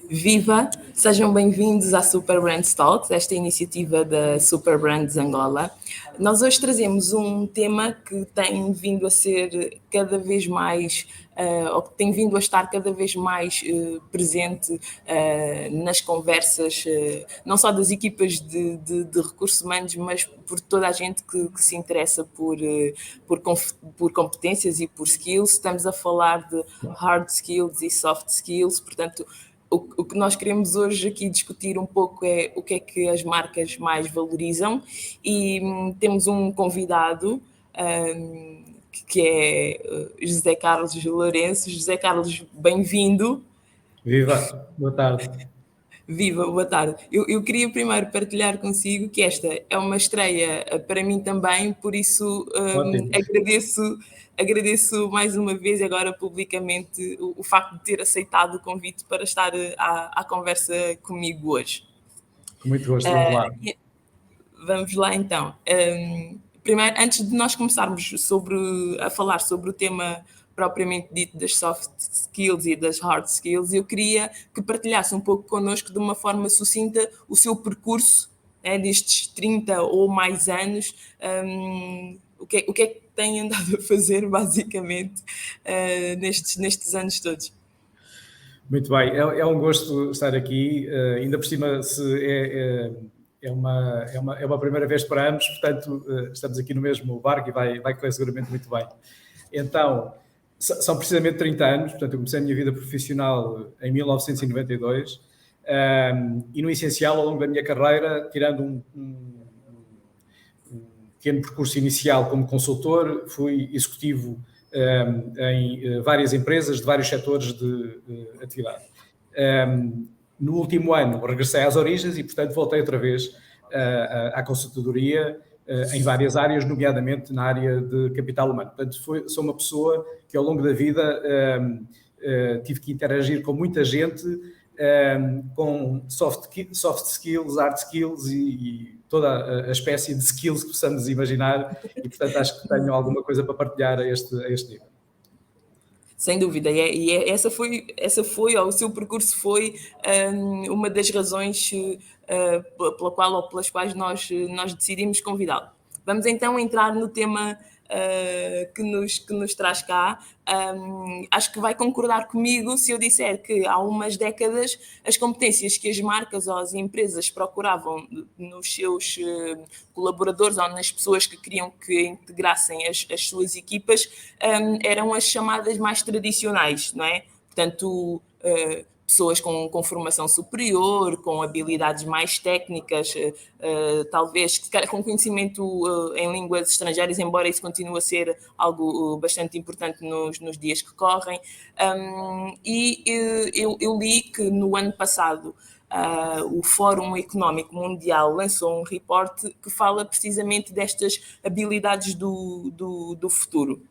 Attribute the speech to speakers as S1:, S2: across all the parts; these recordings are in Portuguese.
S1: Viva! Sejam bem-vindos à Super Brands Talks, esta iniciativa da Super Brands Angola. Nós hoje trazemos um tema que tem vindo a ser cada vez mais, ou que tem vindo a estar cada vez mais presente nas conversas, não só das equipas de recursos humanos, mas por toda a gente que se interessa por competências e por skills. Estamos a falar de hard skills e soft skills, portanto, o que nós queremos hoje aqui discutir um pouco é o que é que as marcas mais valorizam e temos um convidado que é José Carlos Lourenço. José Carlos, bem-vindo.
S2: Viva, boa tarde.
S1: Viva, boa tarde. Eu queria primeiro partilhar consigo que esta é uma estreia para mim também, por isso agradeço mais uma vez agora publicamente o facto de ter aceitado o convite para estar à conversa comigo hoje.
S2: Com muito gosto, vamos lá.
S1: Vamos lá então. Primeiro, antes de nós começarmos a falar sobre o tema propriamente dito das soft skills e das hard skills, eu queria que partilhasse um pouco connosco de uma forma sucinta o seu percurso destes 30 ou mais anos, o que é que tem andado a fazer basicamente nestes anos todos.
S2: Muito bem, é um gosto estar aqui, ainda por cima é uma primeira vez para ambos, portanto estamos aqui no mesmo barco e vai correr seguramente muito bem. Então, são precisamente 30 anos, portanto eu comecei a minha vida profissional em 1992 e no essencial ao longo da minha carreira, tirando um pequeno percurso inicial como consultor, fui executivo em várias empresas de vários setores de atividade. No último ano regressei às origens e, portanto, voltei outra vez à consultadoria em várias áreas, nomeadamente na área de capital humano. Portanto, sou uma pessoa que ao longo da vida tive que interagir com muita gente, com soft skills, hard skills e toda a espécie de skills que possamos imaginar e, portanto, acho que tenho alguma coisa para partilhar a este nível.
S1: Sem dúvida, essa foi, ou o seu percurso foi uma das razões pela qual ou pelas quais nós decidimos convidá-lo. Vamos então entrar no tema que nos traz cá. Acho que vai concordar comigo se eu disser que há umas décadas as competências que as marcas ou as empresas procuravam nos seus colaboradores ou nas pessoas que queriam que integrassem as suas equipas eram as chamadas mais tradicionais, não é? Portanto, pessoas com formação superior, com habilidades mais técnicas, talvez com conhecimento em línguas estrangeiras, embora isso continue a ser algo bastante importante nos dias que correm. Eu li que no ano passado o Fórum Económico Mundial lançou um reporte que fala precisamente destas habilidades do futuro.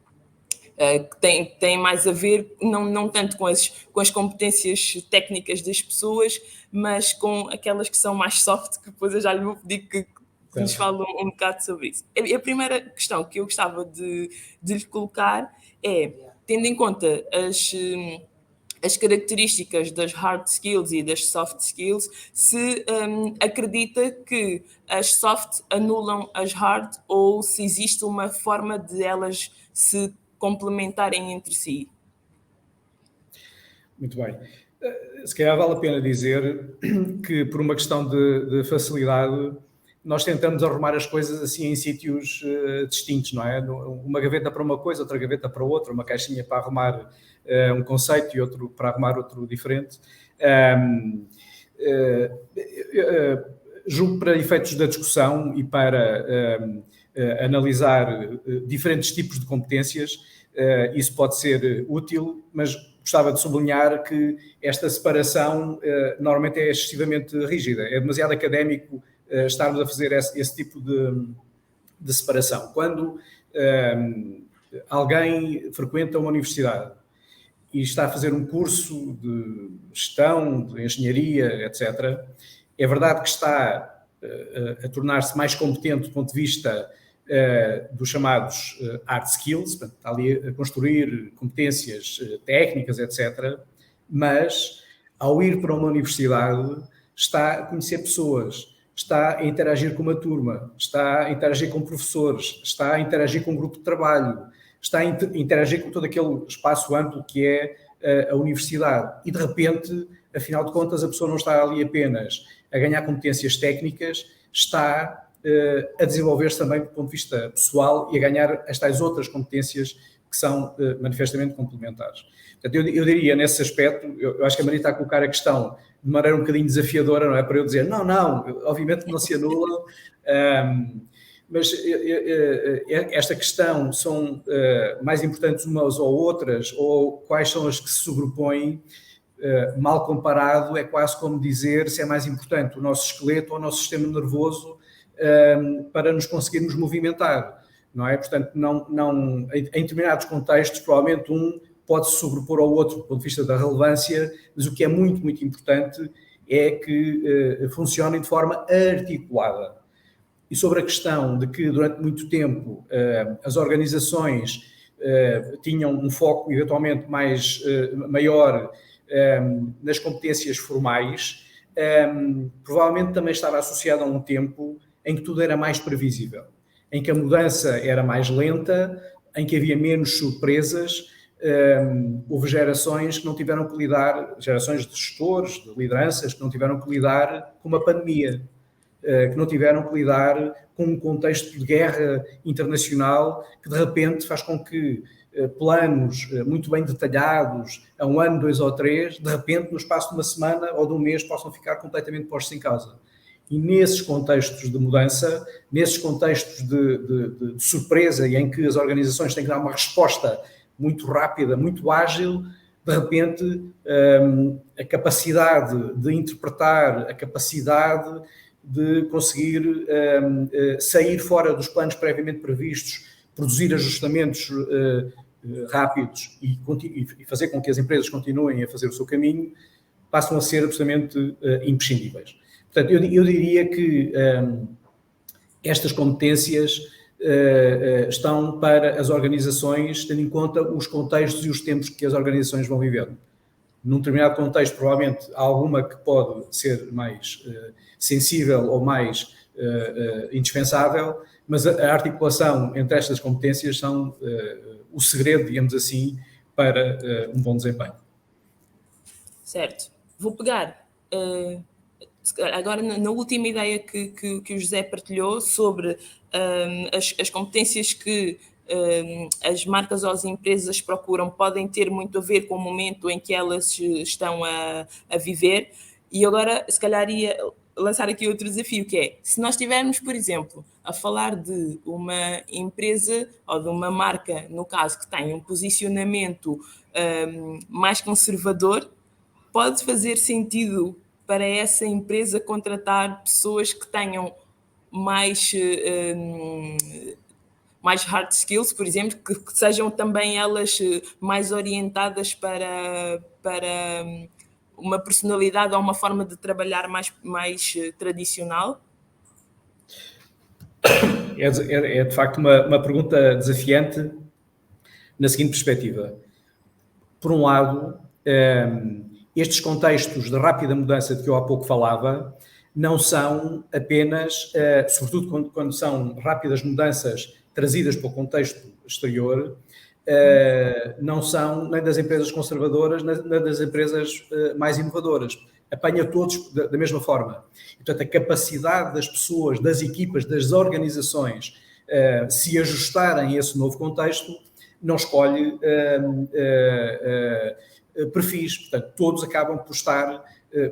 S1: Que tem mais a ver, não tanto com as competências técnicas das pessoas, mas com aquelas que são mais soft, que depois eu já lhe vou pedir que nos fale um bocado sobre isso. A primeira questão que eu gostava de lhe colocar é, tendo em conta as características das hard skills e das soft skills, se acredita que as soft anulam as hard ou se existe uma forma de elas se complementarem entre si.
S2: Muito bem. Se calhar vale a pena dizer que por uma questão de facilidade nós tentamos arrumar as coisas assim em sítios distintos, não é? Uma gaveta para uma coisa, outra gaveta para outra, uma caixinha para arrumar um conceito e outro para arrumar outro diferente. Julgo para efeitos da discussão e para analisar diferentes tipos de competências, isso pode ser útil, mas gostava de sublinhar que esta separação normalmente é excessivamente rígida. É demasiado académico estarmos a fazer esse tipo de separação. Quando alguém frequenta uma universidade e está a fazer um curso de gestão, de engenharia, etc., é verdade que está a tornar-se mais competente do ponto de vista dos chamados hard skills, portanto, está ali a construir competências técnicas, etc., mas Ao ir para uma universidade, está a conhecer pessoas, está a interagir com uma turma, está a interagir com professores, está a interagir com um grupo de trabalho, está a interagir com todo aquele espaço amplo que é a universidade. E, de repente, afinal de contas, a pessoa não está ali apenas a ganhar competências técnicas, está a desenvolver-se também do ponto de vista pessoal e a ganhar as tais outras competências que são manifestamente complementares. Portanto, eu diria, nesse aspecto, eu acho que a Maria está a colocar a questão de maneira um bocadinho desafiadora, não é? Para eu dizer, não, obviamente não se anulam, mas esta questão são mais importantes umas ou outras, ou quais são as que se sobrepõem, mal comparado, é quase como dizer se é mais importante o nosso esqueleto ou o nosso sistema nervoso para nos conseguirmos movimentar, não é? Portanto, em determinados contextos, provavelmente um pode-se sobrepor ao outro do ponto de vista da relevância, mas o que é muito, muito importante é que funcionem de forma articulada. E sobre a questão de que durante muito tempo as organizações tinham um foco eventualmente maior nas competências formais, provavelmente também estava associado a um tempo em que tudo era mais previsível, em que a mudança era mais lenta, em que havia menos surpresas. Houve gerações que não tiveram que lidar, gerações de gestores, de lideranças, que não tiveram que lidar com uma pandemia, que não tiveram que lidar com um contexto de guerra internacional que de repente faz com que planos muito bem detalhados, a 1 ano, 2 ou 3, de repente no espaço de uma semana ou de um mês possam ficar completamente postos em causa. E nesses contextos de mudança, nesses contextos de surpresa e em que as organizações têm que dar uma resposta muito rápida, muito ágil, de repente a capacidade de interpretar, a capacidade de conseguir sair fora dos planos previamente previstos, produzir ajustamentos rápidos e fazer com que as empresas continuem a fazer o seu caminho, passam a ser absolutamente imprescindíveis. Portanto, eu diria que estas competências estão para as organizações, tendo em conta os contextos e os tempos que as organizações vão vivendo. Num determinado contexto, provavelmente, há alguma que pode ser mais sensível ou mais indispensável, mas a articulação entre estas competências são o segredo, digamos assim, para um bom desempenho.
S1: Certo. Vou pegar agora na última ideia que o José partilhou sobre as competências que as marcas ou as empresas procuram podem ter muito a ver com o momento em que elas estão a viver. E agora, se calhar, ia lançar aqui outro desafio, que é, se nós estivermos, por exemplo, a falar de uma empresa ou de uma marca, no caso, que tem um posicionamento mais conservador, pode fazer sentido para essa empresa contratar pessoas que tenham mais hard skills, por exemplo, que sejam também elas mais orientadas para uma personalidade ou uma forma de trabalhar mais tradicional?
S2: É de facto uma pergunta desafiante na seguinte perspectiva. Por um lado, estes contextos de rápida mudança de que eu há pouco falava não são apenas, sobretudo quando são rápidas mudanças trazidas pelo contexto exterior, não são nem das empresas conservadoras, nem das empresas mais inovadoras. Apanha todos da mesma forma. Portanto, a capacidade das pessoas, das equipas, das organizações se ajustarem a esse novo contexto não escolhe perfis. Portanto, todos acabam por estar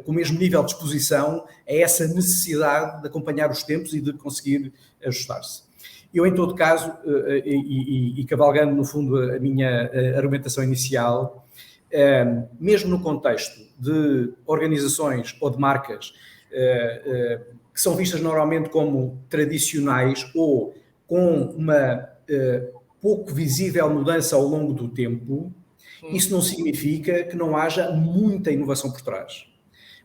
S2: com o mesmo nível de exposição a essa necessidade de acompanhar os tempos e de conseguir ajustar-se. Eu, em todo caso, e cavalgando, no fundo, a minha argumentação inicial, mesmo no contexto de organizações ou de marcas que são vistas normalmente como tradicionais ou com uma pouco visível mudança ao longo do tempo, isso não significa que não haja muita inovação por trás.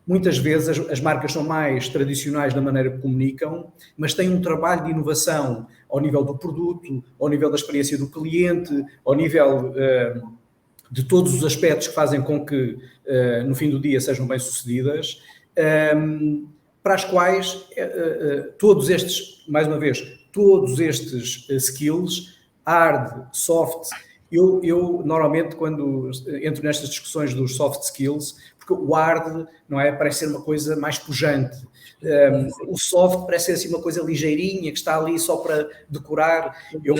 S2: Muitas vezes as marcas são mais tradicionais na maneira que comunicam, mas têm um trabalho de inovação ao nível do produto, ao nível da experiência do cliente, ao nível de todos os aspectos que fazem com que, no fim do dia, sejam bem-sucedidas, para as quais todos estes, mais uma vez, todos estes skills, hard, soft, eu normalmente quando entro nestas discussões dos soft skills, porque o hard, não é, parece ser uma coisa mais pujante, o soft parece ser assim uma coisa ligeirinha, que está ali só para decorar. Eu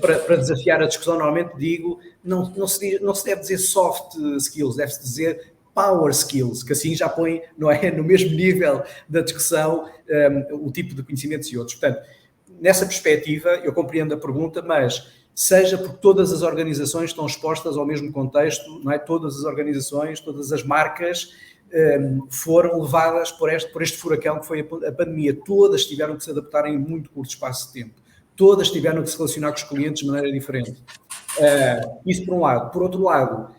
S2: para desafiar a discussão, normalmente digo, não se deve dizer soft skills, deve-se dizer power skills, que assim já põe, não é, no mesmo nível da discussão o tipo de conhecimentos e outros. Portanto, nessa perspectiva, eu compreendo a pergunta, mas seja porque todas as organizações estão expostas ao mesmo contexto, não é? Todas as organizações, todas as marcas foram levadas por este furacão que foi a pandemia. Todas tiveram que se adaptar em muito curto espaço de tempo. Todas tiveram que se relacionar com os clientes de maneira diferente. Isso por um lado. Por outro lado,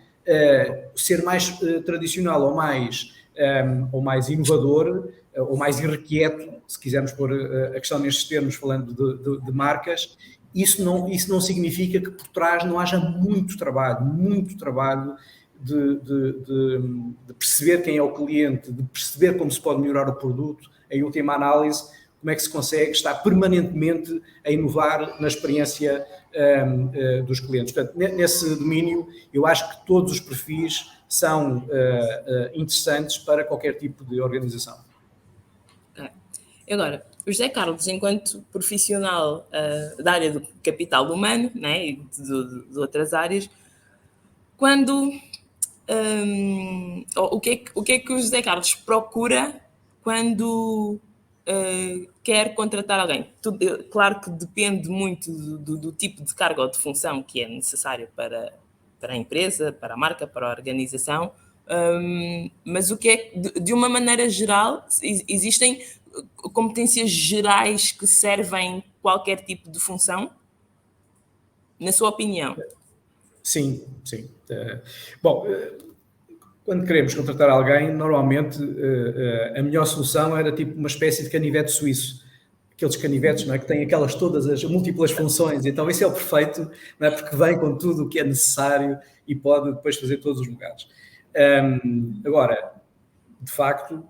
S2: ser mais tradicional ou mais inovador, ou mais irrequieto, se quisermos pôr a questão nestes termos, falando de marcas, isso não significa que por trás não haja muito trabalho de perceber quem é o cliente, de perceber como se pode melhorar o produto, em última análise, como é que se consegue estar permanentemente a inovar na experiência dos clientes. Portanto, nesse domínio, eu acho que todos os perfis são interessantes para qualquer tipo de organização.
S1: Okay. Agora, o José Carlos, enquanto profissional da área do capital humano, né, e de outras áreas, quando o que é que o José Carlos procura quando quer contratar alguém? Claro que depende muito do tipo de cargo ou de função que é necessário para a empresa, para a marca, para a organização, mas o que é, de uma maneira geral, existem competências gerais que servem qualquer tipo de função? Na sua opinião?
S2: Sim. Bom, quando queremos contratar alguém, normalmente a melhor solução era tipo uma espécie de canivete suíço. Aqueles canivetes, não é, que têm aquelas todas as múltiplas funções. Então, esse é o perfeito, não é, porque vem com tudo o que é necessário e pode depois fazer todos os lugares. Agora, de facto,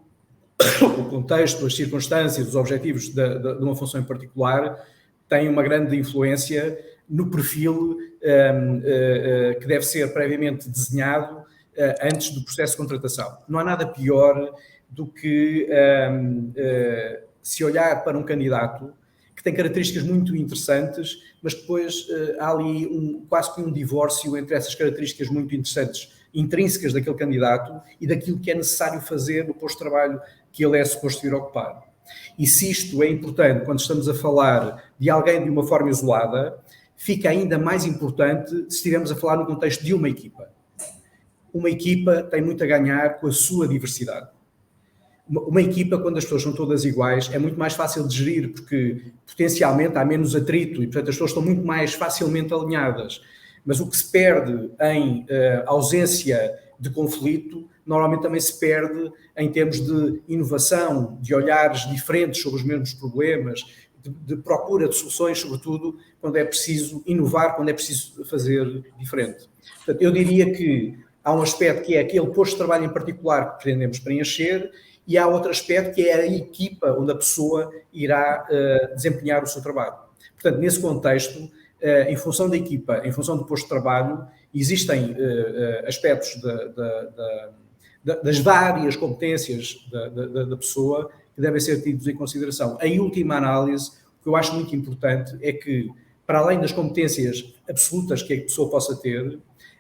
S2: o contexto, as circunstâncias, os objetivos de uma função em particular têm uma grande influência no perfil que deve ser previamente desenhado antes do processo de contratação. Não há nada pior do que se olhar para um candidato que tem características muito interessantes, mas depois há ali quase que um divórcio entre essas características muito interessantes, intrínsecas daquele candidato e daquilo que é necessário fazer no posto de trabalho que ele é suposto vir ocupar. E se isto é importante quando estamos a falar de alguém de uma forma isolada, fica ainda mais importante se estivermos a falar no contexto de uma equipa. Uma equipa tem muito a ganhar com a sua diversidade. Uma equipa, quando as pessoas são todas iguais, é muito mais fácil de gerir, porque potencialmente há menos atrito e, portanto, as pessoas estão muito mais facilmente alinhadas. Mas o que se perde em ausência de conflito, normalmente também se perde em termos de inovação, de olhares diferentes sobre os mesmos problemas, de procura de soluções, sobretudo quando é preciso inovar, quando é preciso fazer diferente. Portanto, eu diria que há um aspecto que é aquele posto de trabalho em particular que pretendemos preencher e há outro aspecto que é a equipa onde a pessoa irá desempenhar o seu trabalho. Portanto, nesse contexto, em função da equipa, em função do posto de trabalho, existem aspectos das várias competências da pessoa que devem ser tidos em consideração. Em última análise, o que eu acho muito importante é que, para além das competências absolutas que a pessoa possa ter,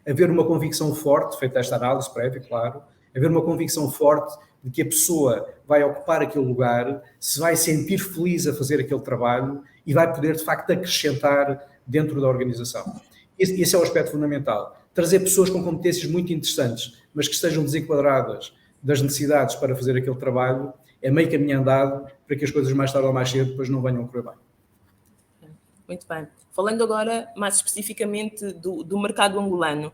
S2: haver uma convicção forte, feita esta análise prévia, claro, haver uma convicção forte de que a pessoa vai ocupar aquele lugar, se vai sentir feliz a fazer aquele trabalho e vai poder, de facto, acrescentar dentro da organização. Esse é o aspecto fundamental. Trazer pessoas com competências muito interessantes, mas que estejam desenquadradas das necessidades para fazer aquele trabalho, é meio caminho andado para que as coisas mais tarde ou mais cedo depois não venham a correr bem.
S1: Muito bem. Falando agora mais especificamente do mercado angolano,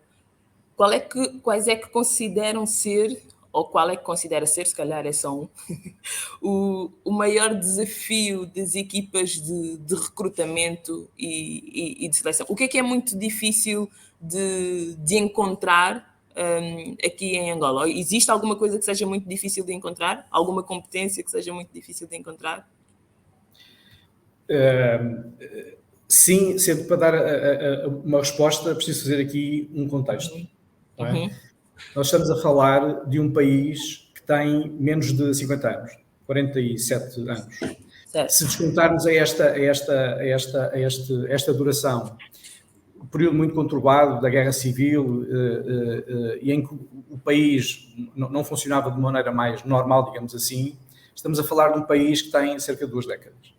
S1: quais é que consideram ser ou qual é que considera ser, se calhar é só um, o maior desafio das equipas de recrutamento e de seleção? O que é muito difícil de encontrar aqui em Angola? Existe alguma coisa que seja muito difícil de encontrar? Alguma competência que seja muito difícil de encontrar?
S2: Sim, sendo para dar uma resposta, preciso fazer aqui um contexto. Não é? Nós estamos a falar de um país que tem menos de 50 anos, 47 anos.
S1: Certo.
S2: Se descontarmos a esta duração, um período muito conturbado da guerra civil e em que o país não funcionava de maneira mais normal, digamos assim, estamos a falar de um país que tem cerca de 2 décadas.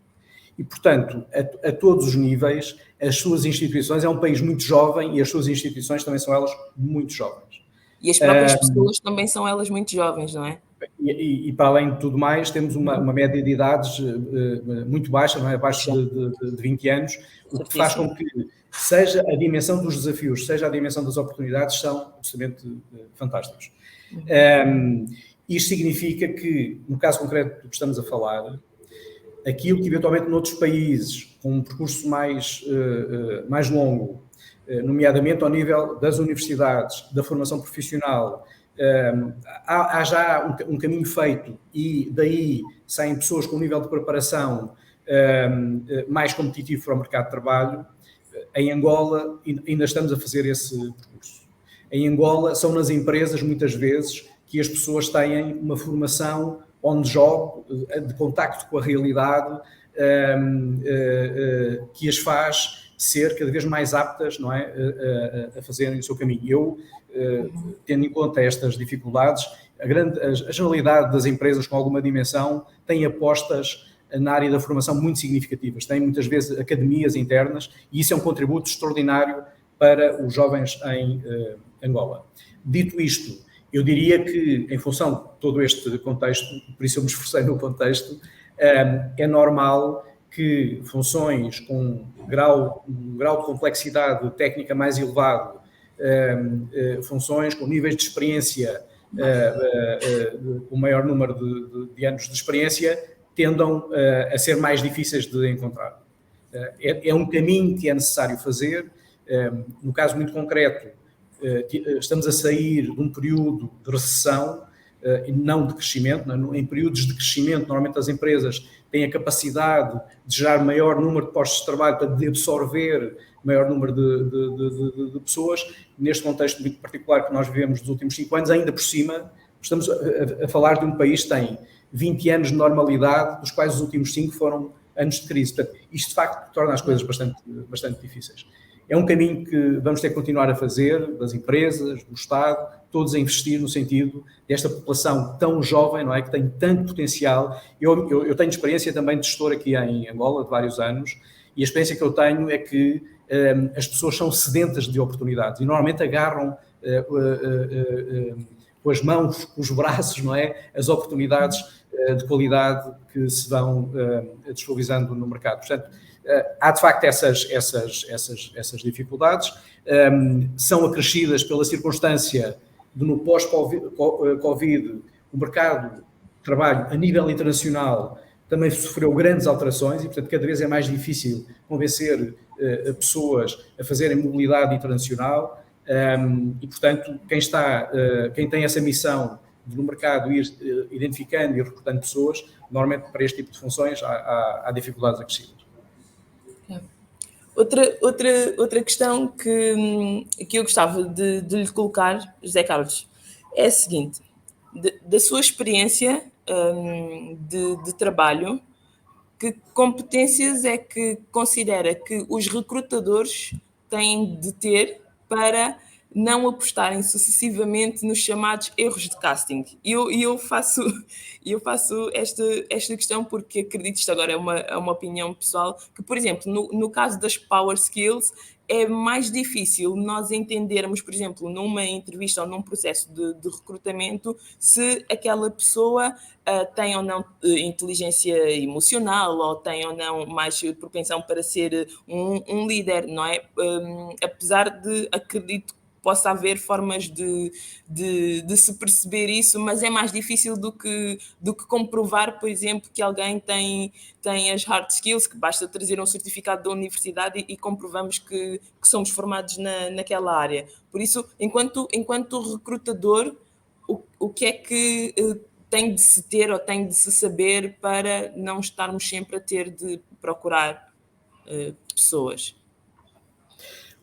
S2: E, portanto, a todos os níveis, as suas instituições, é um país muito jovem e as suas instituições também são elas muito jovens.
S1: E as próprias pessoas também são elas muito jovens, não é?
S2: E para além de tudo mais, temos uma média de idades muito baixa, não é? Abaixo de 20 anos, o que faz com que seja a dimensão dos desafios, seja a dimensão das oportunidades, são absolutamente fantásticos. Isto significa que, no caso concreto do que estamos a falar, aquilo que eventualmente noutros países, com um percurso mais longo, nomeadamente ao nível das universidades, da formação profissional, há já um caminho feito e daí saem pessoas com um nível de preparação mais competitivo para o mercado de trabalho. Em Angola ainda estamos a fazer esse percurso. Em Angola são nas empresas muitas vezes que as pessoas têm uma formação on-job, de contacto com a realidade, que as faz ser cada vez mais aptas, não é, a fazerem o seu caminho. Eu, tendo em conta estas dificuldades, a generalidade das empresas com alguma dimensão tem apostas na área da formação muito significativas, tem muitas vezes academias internas e isso é um contributo extraordinário para os jovens em Angola. Dito isto, eu diria que, em função de todo este contexto, por isso eu me esforcei no contexto, é normal que funções com um grau de complexidade técnica mais elevado, funções com níveis de experiência, com maior número de anos de experiência, tendam a ser mais difíceis de encontrar. É um caminho que é necessário fazer. No caso muito concreto, estamos a sair de um período de recessão e não de crescimento. Em períodos de crescimento, normalmente as empresas têm a capacidade de gerar maior número de postos de trabalho para absorver maior número de pessoas. Neste contexto muito particular que nós vivemos nos últimos 5 anos, ainda por cima, estamos a falar de um país que tem 20 anos de normalidade, dos quais os últimos 5 foram anos de crise. Portanto, isto de facto torna as coisas bastante difíceis. É um caminho que vamos ter que continuar a fazer, das empresas, do Estado, todos a investir no sentido desta população tão jovem, não é, que tem tanto potencial. Eu tenho experiência também de gestor aqui em Angola, de vários anos, e a experiência que eu tenho é que as pessoas são sedentas de oportunidades e normalmente agarram com as mãos, com os braços, não é, as oportunidades de qualidade que se vão disponibilizando no mercado. Portanto, há de facto essas dificuldades, são acrescidas pela circunstância de no pós-Covid o mercado de trabalho a nível internacional também sofreu grandes alterações e, portanto, cada vez é mais difícil convencer pessoas a fazerem mobilidade internacional e, portanto, quem tem essa missão de no mercado ir identificando e recrutando pessoas, normalmente para este tipo de funções há dificuldades acrescidas.
S1: Outra questão que eu gostava de lhe colocar, José Carlos, é a seguinte: da sua experiência de trabalho, que competências é que considera que os recrutadores têm de ter para não apostarem sucessivamente nos chamados erros de casting? E eu faço esta questão porque acredito, isto agora é uma opinião pessoal, que, por exemplo, no caso das power skills, é mais difícil nós entendermos, por exemplo, numa entrevista ou num processo de recrutamento, se aquela pessoa tem ou não inteligência emocional ou tem ou não mais propensão para ser um líder, não é? Apesar de, acredito, possa haver formas de se perceber isso, mas é mais difícil do que comprovar, por exemplo, que alguém tem as hard skills, que basta trazer um certificado da universidade e comprovamos que somos formados naquela área. Por isso, enquanto recrutador, o que é que tem de se ter ou tem de se saber para não estarmos sempre a ter de procurar pessoas?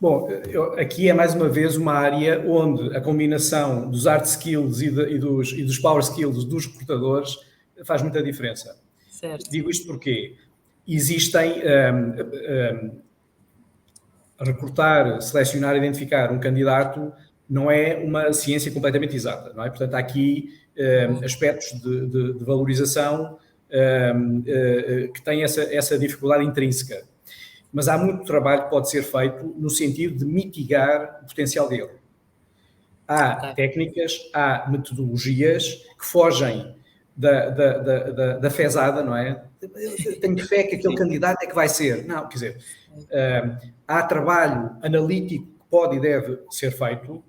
S2: Bom, aqui é mais uma vez uma área onde a combinação dos hard skills e dos power skills dos recrutadores faz muita diferença.
S1: Certo.
S2: Digo isto porque existem recrutar, selecionar, identificar um candidato não é uma ciência completamente exata, não é? Portanto, há aqui aspectos de valorização que têm essa dificuldade intrínseca. Mas há muito trabalho que pode ser feito no sentido de mitigar o potencial de erro. Há técnicas, há metodologias que fogem da fezada, não é? Eu tenho fé que aquele candidato é que vai ser. Não, quer dizer, há trabalho analítico que pode e deve ser feito,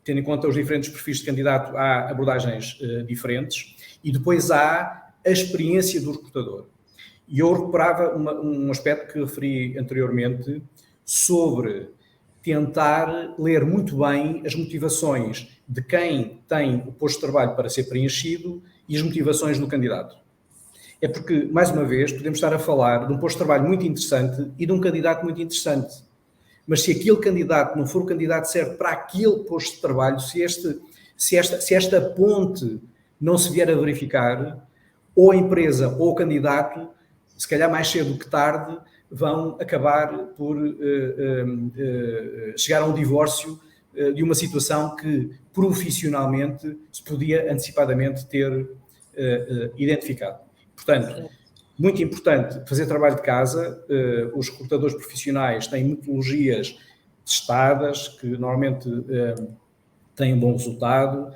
S2: tendo em conta os diferentes perfis de candidato, há abordagens diferentes, e depois há a experiência do recrutador. E eu recuperava um aspecto que referi anteriormente sobre tentar ler muito bem as motivações de quem tem o posto de trabalho para ser preenchido e as motivações do candidato. É porque, mais uma vez, podemos estar a falar de um posto de trabalho muito interessante e de um candidato muito interessante. Mas se aquele candidato não for o candidato certo para aquele posto de trabalho, se esta ponte não se vier a verificar, ou a empresa ou o candidato, se calhar mais cedo que tarde, vão acabar por chegar a um divórcio de uma situação que profissionalmente se podia antecipadamente ter identificado. Portanto, muito importante fazer trabalho de casa. Os recrutadores profissionais têm metodologias testadas que normalmente têm um bom resultado.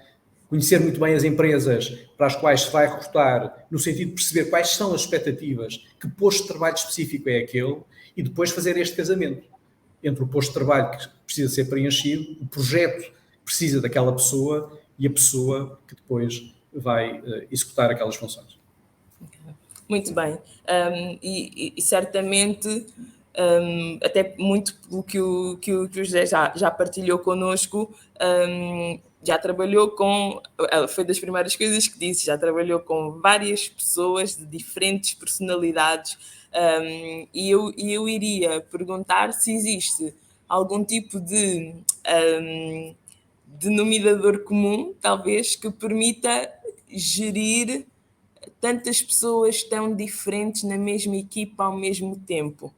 S2: Conhecer muito bem as empresas para as quais se vai recrutar, no sentido de perceber quais são as expectativas, que posto de trabalho específico é aquele, e depois fazer este casamento entre o posto de trabalho que precisa ser preenchido, o projeto que precisa daquela pessoa e a pessoa que depois vai executar aquelas funções.
S1: Muito bem. E certamente, até muito pelo que o José já partilhou connosco, já trabalhou foi das primeiras coisas que disse, já trabalhou com várias pessoas de diferentes personalidades, e eu iria perguntar se existe algum tipo de denominador comum, talvez, que permita gerir tantas pessoas tão diferentes na mesma equipa ao mesmo tempo.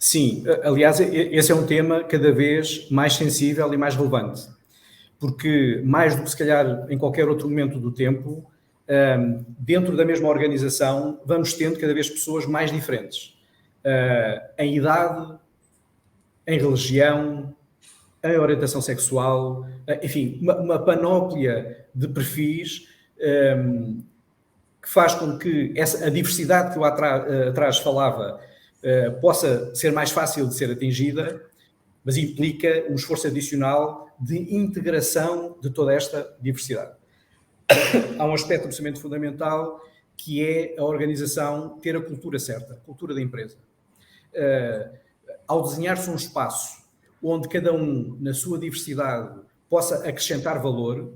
S2: Sim, aliás, esse é um tema cada vez mais sensível e mais relevante, porque mais do que se calhar em qualquer outro momento do tempo, dentro da mesma organização, vamos tendo cada vez pessoas mais diferentes, em idade, em religião, em orientação sexual, enfim, uma panóplia de perfis que faz com que a diversidade que eu atrás falava possa ser mais fácil de ser atingida, mas implica um esforço adicional de integração de toda esta diversidade. Há um aspecto absolutamente fundamental que é a organização ter a cultura certa, a cultura da empresa. Ao desenhar-se um espaço onde cada um, na sua diversidade, possa acrescentar valor,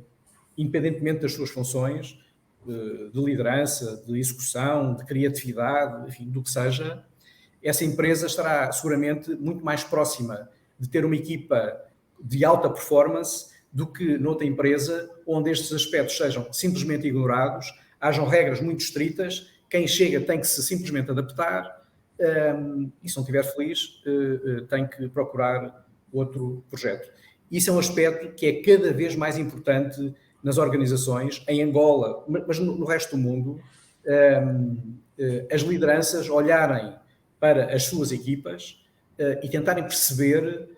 S2: independentemente das suas funções, de liderança, de execução, de criatividade, enfim, do que seja, essa empresa estará seguramente muito mais próxima de ter uma equipa de alta performance do que noutra empresa onde estes aspectos sejam simplesmente ignorados, hajam regras muito estritas, quem chega tem que se simplesmente adaptar e se não estiver feliz tem que procurar outro projeto. Isso é um aspecto que é cada vez mais importante nas organizações, em Angola, mas no resto do mundo, as lideranças olharem para as suas equipas e tentarem perceber,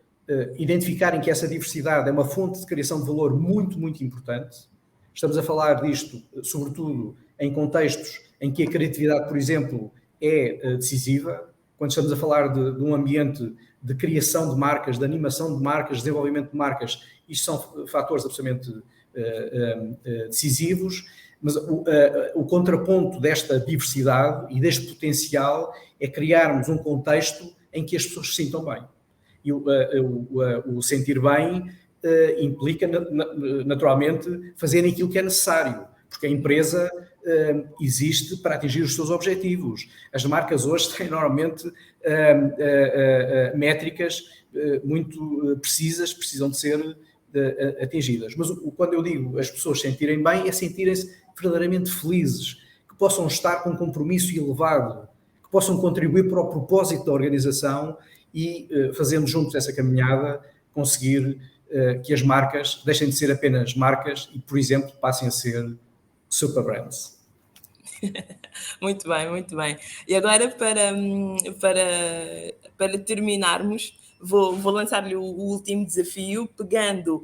S2: identificarem que essa diversidade é uma fonte de criação de valor muito, muito importante. Estamos a falar disto, sobretudo, em contextos em que a criatividade, por exemplo, é decisiva. quando estamos a falar de um ambiente de criação de marcas, de animação de marcas, desenvolvimento de marcas, isto são fatores absolutamente decisivos, mas o contraponto desta diversidade e deste potencial é criarmos um contexto em que as pessoas se sintam bem. E o sentir bem implica, naturalmente, fazerem aquilo que é necessário, porque a empresa existe para atingir os seus objetivos. As marcas hoje têm normalmente métricas muito precisas, precisam de ser atingidas. Mas quando eu digo as pessoas sentirem bem, é sentirem-se verdadeiramente felizes, que possam estar com um compromisso elevado, que possam contribuir para o propósito da organização e, fazendo juntos essa caminhada, conseguir que as marcas deixem de ser apenas marcas e, por exemplo, passem a ser super brands.
S1: Muito bem, muito bem. E agora, para terminarmos, vou lançar-lhe o último desafio, pegando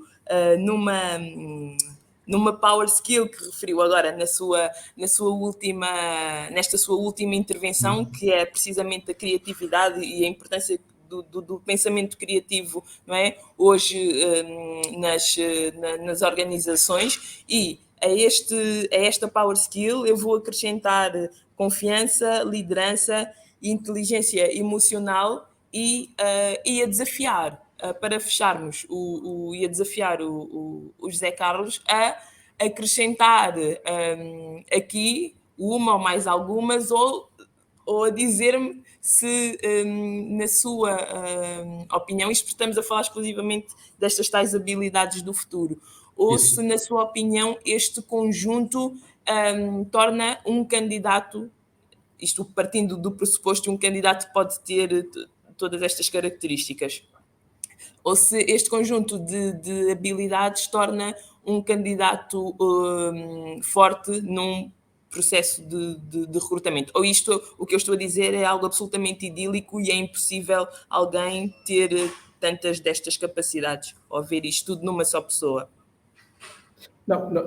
S1: numa power skill que referiu agora nesta sua última intervenção, que é precisamente a criatividade e a importância do pensamento criativo, não é? Hoje nas organizações, e a esta power skill eu vou acrescentar confiança, liderança, inteligência emocional e a desafiar, para fecharmos, a desafiar o José Carlos a acrescentar aqui uma ou mais algumas, ou a dizer-me se, na sua opinião, isto estamos a falar exclusivamente destas tais habilidades do futuro, ou
S2: Isso.
S1: se, na sua opinião, este conjunto torna um candidato, isto partindo do pressuposto que um candidato pode ter todas estas características, ou se este conjunto de habilidades torna um candidato forte num processo de recrutamento. Ou isto, o que eu estou a dizer, é algo absolutamente idílico e é impossível alguém ter tantas destas capacidades, ou ver isto tudo numa só pessoa.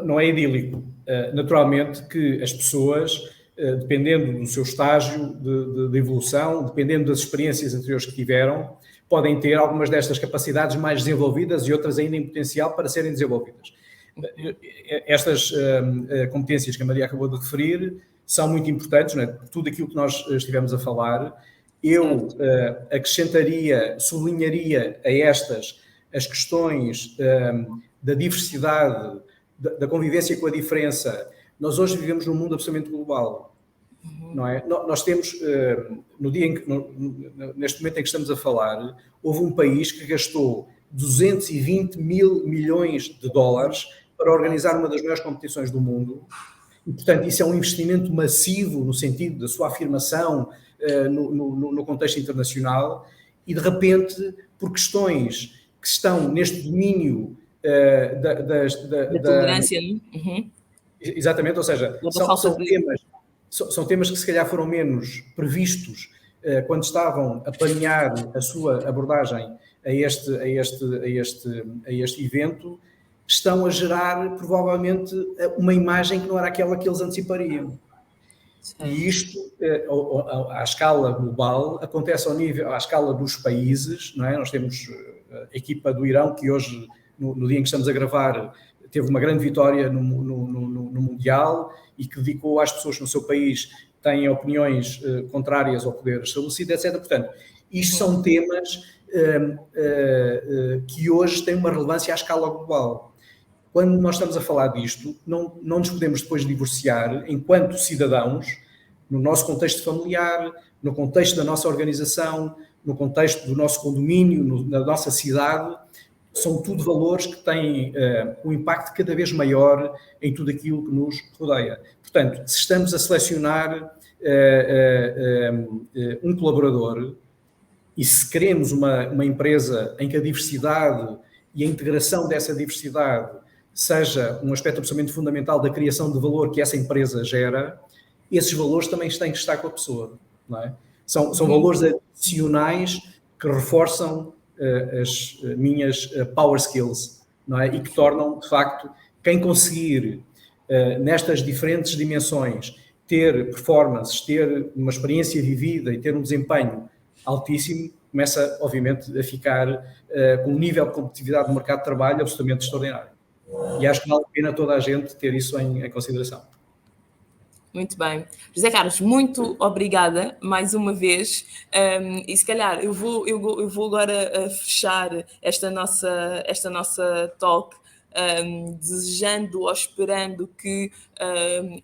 S2: Não é idílico. Naturalmente que as pessoas, dependendo do seu estágio de evolução, dependendo das experiências anteriores que tiveram, podem ter algumas destas capacidades mais desenvolvidas e outras ainda em potencial para serem desenvolvidas. Estas competências que a Maria acabou de referir são muito importantes, não é? Tudo aquilo que nós estivemos a falar. Eu acrescentaria, sublinharia a estas as questões da diversidade, da convivência com a diferença. Nós hoje vivemos num mundo absolutamente global, não é? Nós temos, no dia neste momento em que estamos a falar, houve um país que gastou 220 mil milhões de dólares para organizar uma das maiores competições do mundo. E, portanto, isso é um investimento massivo no sentido da sua afirmação no contexto internacional, e, de repente, por questões que estão neste domínio
S1: da tolerância,
S2: exatamente, ou seja, são temas que se calhar foram menos previstos quando estavam a planear a sua abordagem a este evento, estão a gerar provavelmente uma imagem que não era aquela que eles antecipariam. Sim. E isto, à escala global, acontece à escala dos países, não é? Nós temos a equipa do Irão, que hoje, no dia em que estamos a gravar, teve uma grande vitória no Mundial, e que dedicou às pessoas que no seu país têm opiniões contrárias ao poder estabelecido, etc. Portanto, isto são temas que hoje têm uma relevância à escala global. Quando nós estamos a falar disto, não nos podemos depois divorciar, enquanto cidadãos, no nosso contexto familiar, no contexto da nossa organização, no contexto do nosso condomínio, na nossa cidade. São tudo valores que têm um impacto cada vez maior em tudo aquilo que nos rodeia. Portanto, se estamos a selecionar um colaborador, e se queremos uma empresa em que a diversidade e a integração dessa diversidade seja um aspecto absolutamente fundamental da criação de valor que essa empresa gera, esses valores também têm que estar com a pessoa, não é? São valores adicionais que reforçam as minhas power skills, não é? E que tornam, de facto, quem conseguir, nestas diferentes dimensões, ter performances, ter uma experiência vivida e ter um desempenho altíssimo, começa, obviamente, a ficar com um nível de competitividade no mercado de trabalho absolutamente extraordinário. E acho que vale a pena toda a gente ter isso em consideração.
S1: Muito bem. José Carlos, muito obrigada mais uma vez. E se calhar eu vou agora fechar esta nossa talk, desejando ou esperando que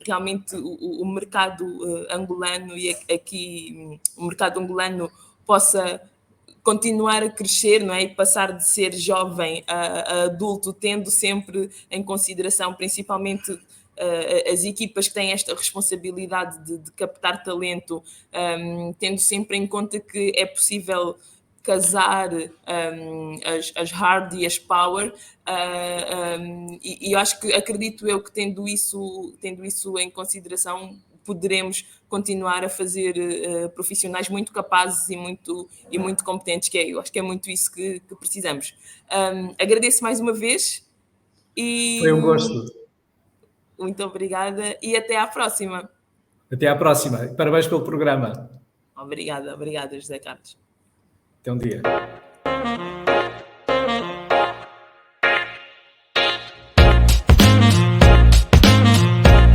S1: realmente o mercado angolano e aqui o mercado angolano possa continuar a crescer, não é? E passar de ser jovem a adulto, tendo sempre em consideração, principalmente as equipas que têm esta responsabilidade de captar talento, tendo sempre em conta que é possível casar as hard e as power, e eu acredito eu que tendo isso em consideração, poderemos continuar a fazer profissionais muito capazes e muito competentes, eu acho que é muito isso que precisamos. Agradeço mais uma vez e
S2: Foi um gosto.
S1: muito obrigada e até à próxima.
S2: Até à próxima. Parabéns pelo programa.
S1: Obrigada, José Carlos.
S2: Até um dia.